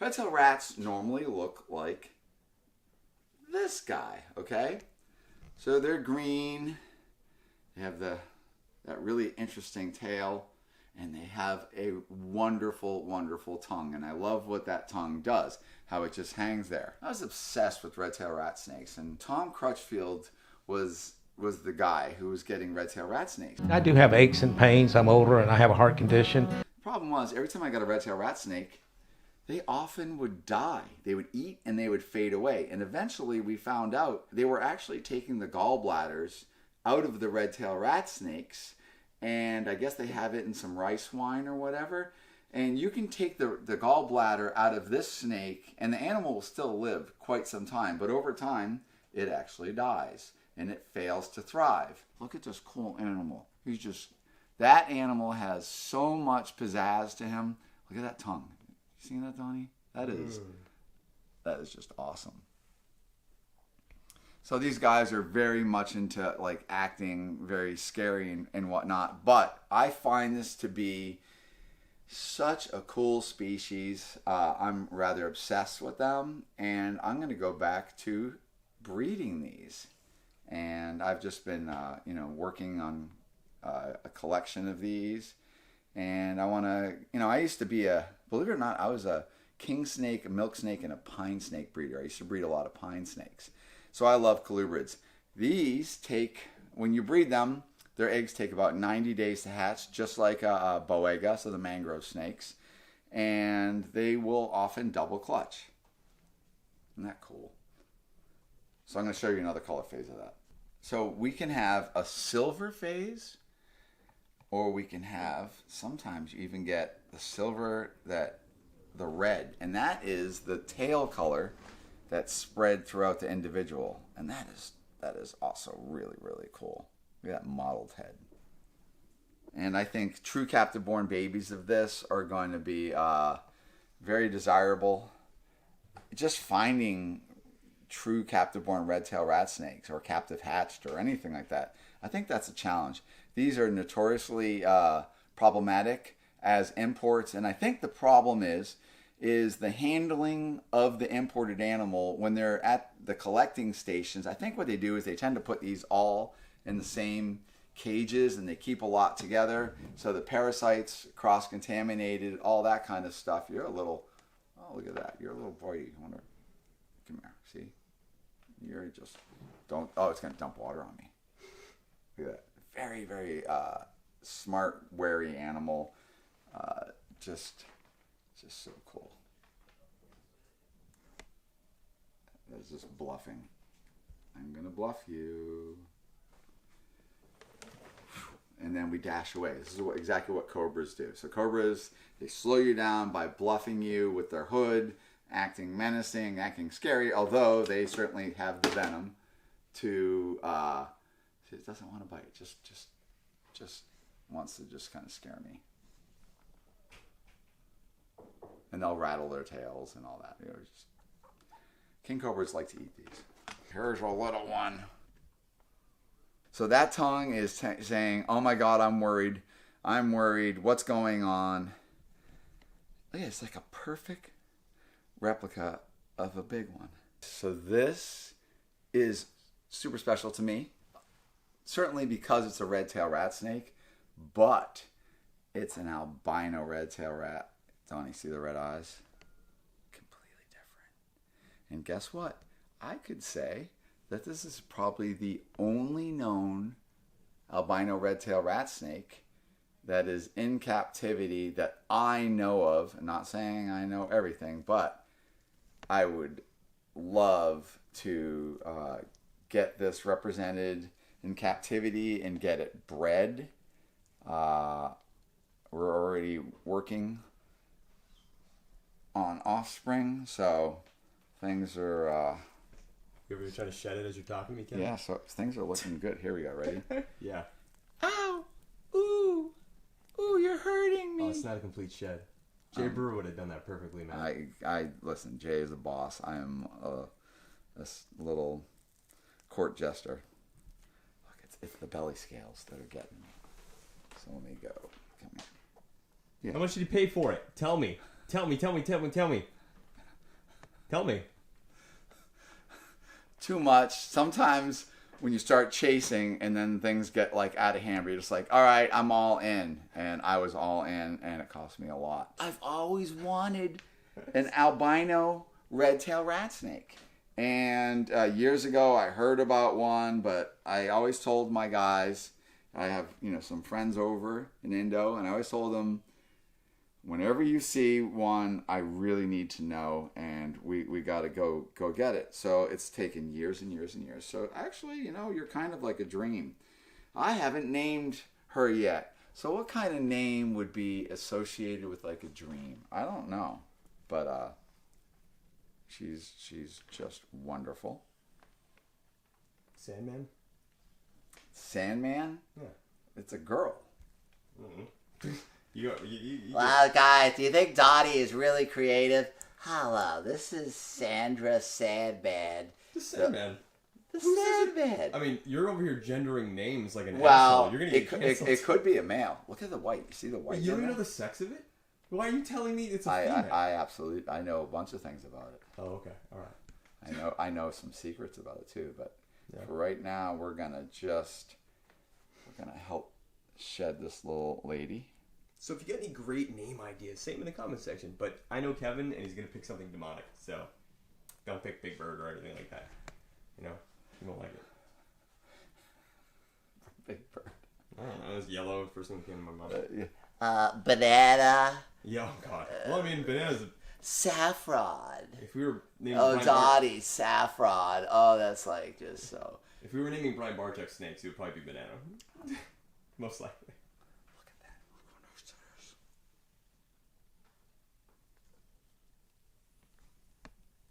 Red-tailed rats normally look like this guy, okay? So they're green. They have that really interesting tail, and they have a wonderful, wonderful tongue. And I love what that tongue does, how it just hangs there. I was obsessed with red-tailed rat snakes, and Tom Crutchfield was the guy who was getting red-tailed rat snakes. I do have aches and pains. I'm older and I have a heart condition. The problem was, every time I got a red-tailed rat snake, they often would die. They would eat and they would fade away. And eventually we found out they were actually taking the gallbladders out of the red-tailed rat snakes, and I guess they have it in some rice wine or whatever. And you can take the gallbladder out of this snake and the animal will still live quite some time, but over time it actually dies and it fails to thrive. Look at this cool animal. That animal has so much pizzazz to him. Look at that tongue. You seen that, Donnie? That is just awesome. So these guys are very much into like acting very scary and whatnot, but I find this to be such a cool species. I'm rather obsessed with them, and I'm going to go back to breeding these. And I've just been, working on a collection of these, and I want to, I used to be believe it or not, I was a king snake, a milk snake, and a pine snake breeder. I used to breed a lot of pine snakes. So I love colubrids. These when you breed them, their eggs take about 90 days to hatch, just like a boega, so the mangrove snakes. And they will often double clutch. Isn't that cool? So I'm going to show you another color phase of that. So we can have a silver phase, or we can have, sometimes you even get the silver, the red. And that is the tail color that's spread throughout the individual. And that is also really, really cool. Look at that mottled head. And I think true captive-born babies of this are going to be very desirable. Just finding true captive-born red-tailed rat snakes or captive-hatched or anything like that, I think that's a challenge. These are notoriously problematic as imports, and I think the problem is the handling of the imported animal when they're at the collecting stations. I think what they do is they tend to put these all in the same cages, and they keep a lot together, so the parasites cross-contaminated, all that kind of stuff. You're a little, oh, look at that. You're a little boy. Come here. See? You're just, don't, oh, it's going to dump water on me. Look at that. Very, very smart, wary animal. Just so cool. It's just bluffing. I'm going to bluff you. And then we dash away. This is exactly what cobras do. So cobras, they slow you down by bluffing you with their hood, acting menacing, acting scary, although they certainly have the venom to, it doesn't want to bite, just wants to just kind of scare me. And they'll rattle their tails and all that. King cobras like to eat these. Here's a little one. So that tongue is saying, oh my God, I'm worried. What's going on? Look, it's like a perfect replica of a big one. So this is super special to me. Certainly because it's a red-tailed rat snake, but it's an albino red-tailed rat. Don't you see the red eyes? Completely different. And guess what? I could say that this is probably the only known albino red-tailed rat snake that is in captivity that I know of. I'm not saying I know everything, but I would love to get this represented in captivity and get it bred. We're already working on offspring, so things are... You ever try to shed it as you're talking to me, Ken? Yeah, so things are looking good. Here we go, ready? Yeah. Ow! Ooh! Ooh, you're hurting me! Oh, it's not a complete shed. Jay Brewer would have done that perfectly, man. Listen, Jay is a boss. I am this little court jester. Look, it's the belly scales that are getting me. So let me go. Come here. Yeah. How much did you pay for it? Tell me. Tell me. Too much. Sometimes when you start chasing and then things get like out of hand, you're just like, all right, I'm all in. And I was all in, and it cost me a lot. I've always wanted an albino red-tailed rat snake. And years ago, I heard about one, but I always told my guys, I have some friends over in Indo, and I always told them, whenever you see one, I really need to know, and we got to go get it. So it's taken years and years and years. So actually, you're kind of like a dream. I haven't named her yet. So what kind of name would be associated with like a dream? I don't know, but she's just wonderful. Sandman? Sandman? Yeah. It's a girl. Mm-hmm. Wow, guys, do you think Donny is really creative? Hello, this is Sandra Sandman. The Sandman. The Sandman. I mean, you're over here gendering names like an Well, asshole. You're gonna get canceled. it could be a male. Look at the white. You see the white? Wait, you don't even know the sex of it? Why are you telling me it's a female? I know a bunch of things about it. Oh, okay. All right. I know some secrets about it too, but for right now, we're gonna help shed this little lady. So if you get any great name ideas, say them in the comment section. But I know Kevin, and he's going to pick something demonic. So don't pick Big Bird or anything like that. You won't like it. Big Bird. I don't know. It was yellow. First thing that came to my mind. Banana. Yeah, oh, God. Well, I mean, bananas. Saffron. If we were naming Donny, saffron. Oh, that's like just so. If we were naming Brian Bartek snakes, it would probably be banana. Most likely.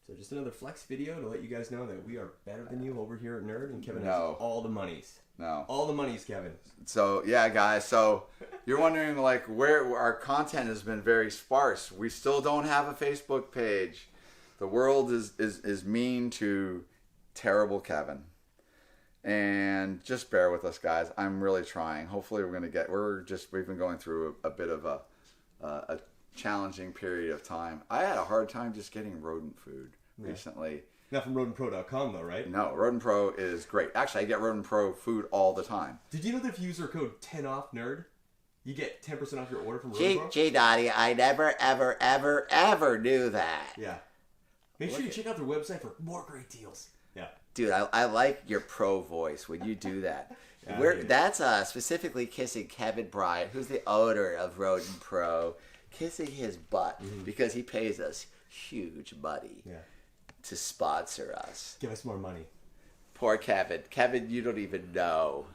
So just another flex video to let you guys know that we are better than you over here at Nerd, and Kevin has all the monies. No. All the monies, Kevin. So, yeah, guys. So, you're wondering, like, where our content has been very sparse. We still don't have a Facebook page. The world is mean to terrible Kevin. And just bear with us, guys. I'm really trying. Hopefully, we've been going through a bit of a challenging period of time. I had a hard time just getting rodent food recently. Not from rodentpro.com though, right? No, Rodent Pro is great. Actually, I get Rodent Pro food all the time. Did you know that if you use our code 10OFF-NERD, you get 10% off your order from Rodent Pro? Gee, Donny, I never, ever, ever, ever knew that. Yeah. Make sure you check out their website for more great deals. Yeah. Dude, I like your pro voice when you do that. That's specifically kissing Kevin Bryant, who's the owner of Rodent Pro, kissing his butt because he pays us huge money to sponsor us. Give us more money. Poor Kevin. Kevin, you don't even know.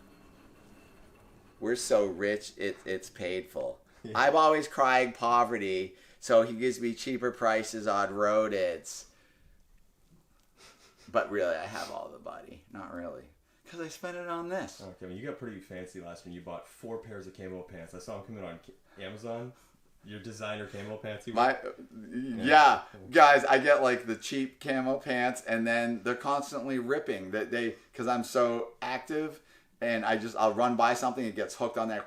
We're so rich, it's painful. Yeah. I'm always crying poverty, so he gives me cheaper prices on rodents. But really, I have all the money. Not really. Because I spent it on this. Okay, well, you got pretty fancy last year. You bought 4 pairs of camo pants. I saw them coming on Amazon. Your designer camo pants. Yeah, guys, I get like the cheap camo pants, and then they're constantly ripping. Because I'm so active, and I'll run by something, it gets hooked on there.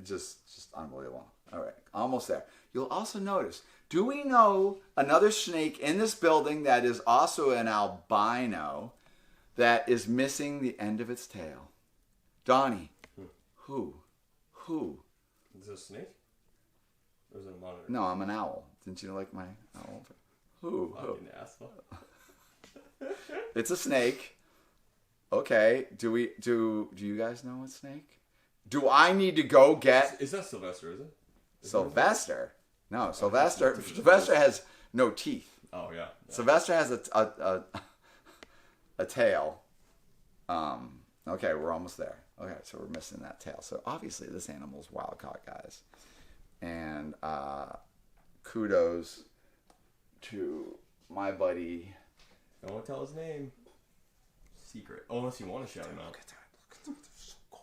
Just unbelievable. All right, almost there. You'll also notice. Do we know another snake in this building that is also an albino that is missing the end of its tail? Donnie. Who? Is it a snake? Or is it a monitor? No, I'm an owl. Didn't you like my owl? Who? Fucking asshole. It's a snake. Okay. Do you guys know what snake? Do I need to go get? Is that Sylvester? Is it? Sylvester? No, Sylvester has no teeth. Oh yeah. Sylvester has a tail. Okay, we're almost there. Okay, so we're missing that tail. So obviously this animal's wild caught, guys. And kudos to my buddy. I won't tell his name. Secret. Oh, unless you want to shout him out. Look at that. They're so cool.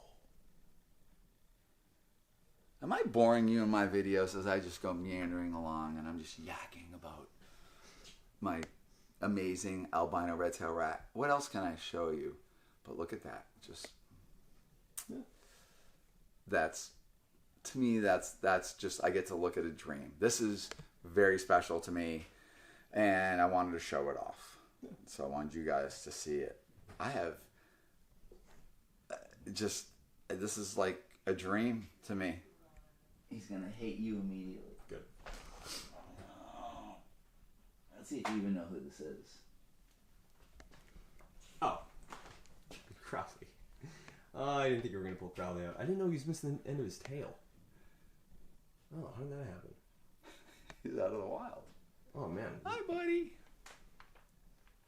Am I boring you in my videos as I just go meandering along and I'm just yakking about my amazing albino red-tailed rat? What else can I show you? But look at that. To me, that's just, I get to look at a dream. This is very special to me. and I wanted to show it off. So I wanted you guys to see it. I have this is like a dream to me. He's gonna hate you immediately. Good. Let's see if you even know who this is. Oh. Crowley. I didn't think you were going to pull Crowley out. I didn't know he was missing the end of his tail. Oh, how did that happen? He's out of the wild. Oh, man. Hi, buddy.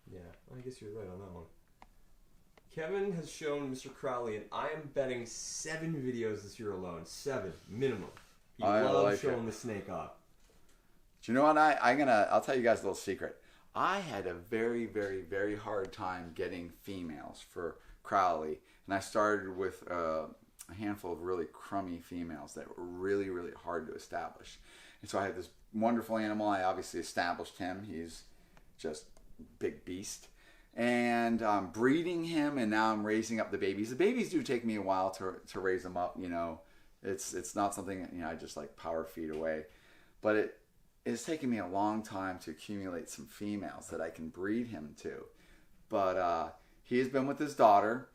Yeah, I guess you're right on that one. Kevin has shown Mr. Crowley, and I am betting 7 videos this year alone. 7, minimum. He loves showing the snake off. Do you know what? I'll tell you guys a little secret. I had a very, very, very hard time getting females for Crowley, and I started with a handful of really crummy females that were really, really hard to establish. And so I had this wonderful animal. I obviously established him. He's just a big beast. And I'm breeding him, and now I'm raising up the babies. The babies do take me a while to raise them up. You know, it's not something I just like power feed away, but it's taken me a long time to accumulate some females that I can breed him to. But he has been with his daughter.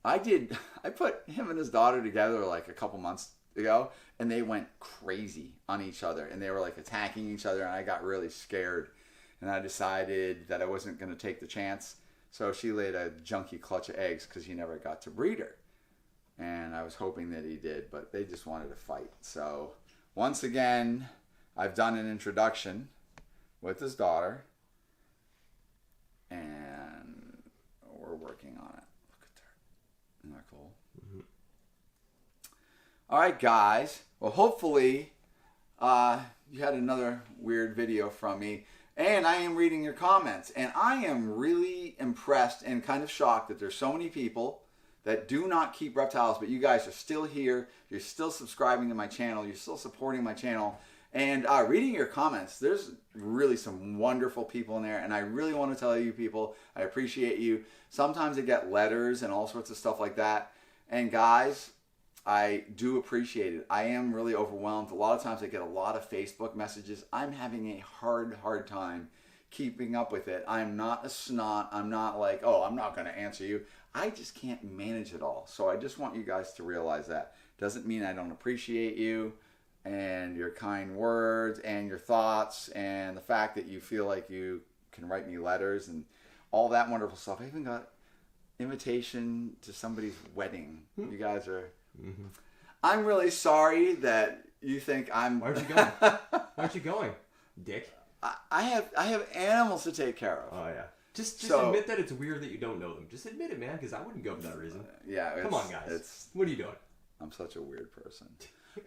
I put him and his daughter together like a couple months ago, and they went crazy on each other, and they were like attacking each other, and I got really scared, and I decided that I wasn't going to take the chance. So she laid a junky clutch of eggs because he never got to breed her, and I was hoping that he did, but they just wanted to fight. So once again, I've done an introduction with his daughter, and we're working on it. Look at that. Isn't that cool? Mm-hmm. All right, guys. Well, hopefully you had another weird video from me, and I am reading your comments, and I am really impressed and kind of shocked that there's so many people that do not keep reptiles, but you guys are still here. You're still subscribing to my channel. You're still supporting my channel. And reading your comments, there's really some wonderful people in there, and I really want to tell you people, I appreciate you. Sometimes I get letters and all sorts of stuff like that, and guys, I do appreciate it. I am really overwhelmed. A lot of times I get a lot of Facebook messages. I'm having a hard time keeping up with it. I'm not a snot. I'm not like, oh, I'm not going to answer you. I just can't manage it all. So I just want you guys to realize that. Doesn't mean I don't appreciate you and your kind words and your thoughts and the fact that you feel like you can write me letters and all that wonderful stuff. I even got invitation to somebody's wedding. You guys are... Mm-hmm. I'm really sorry that you think I'm... Why aren't you going? Why aren't you going, dick? I have animals to take care of. Oh, yeah. Just admit that it's weird that you don't know them. Just admit it, man, because I wouldn't go for that reason. Yeah. Come on, guys. What are you doing? I'm such a weird person.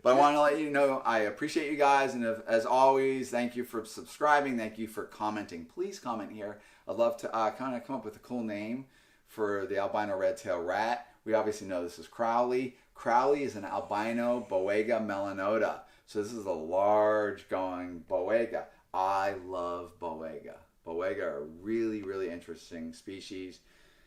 But I want to let you know I appreciate you guys, and as always, thank you for subscribing. Thank you for commenting. Please comment here. I'd love to kind of come up with a cool name for the albino red-tailed rat. We obviously know this is Crowley. Crowley is an albino Boega melanota. So this is a large going Boega. I love Boega. Boega are really, really interesting species.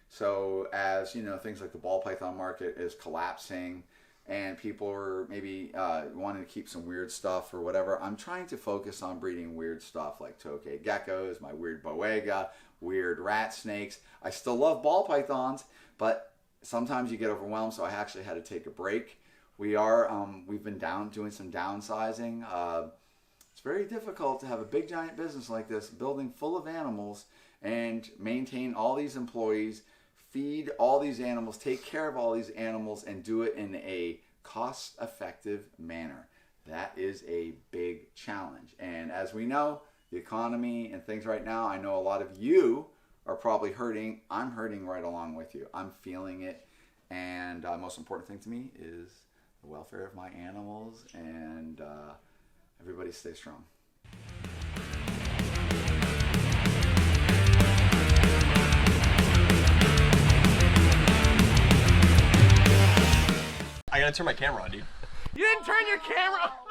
So as you know, things like the ball python market is collapsing, and people are maybe wanting to keep some weird stuff or whatever, I'm trying to focus on breeding weird stuff like tokay geckos, my weird Boega, weird rat snakes. I still love ball pythons, but sometimes you get overwhelmed, so I actually had to take a break. We've been doing some downsizing. It's very difficult to have a big giant business like this, building full of animals, and maintain all these employees, feed all these animals, take care of all these animals, and do it in a cost-effective manner. That is a big challenge. And as we know, the economy and things right now, I know a lot of you are probably hurting. I'm hurting right along with you. I'm feeling it. And the most important thing to me is the welfare of my animals, and everybody stay strong. I gotta turn my camera on, dude. You didn't turn your camera on!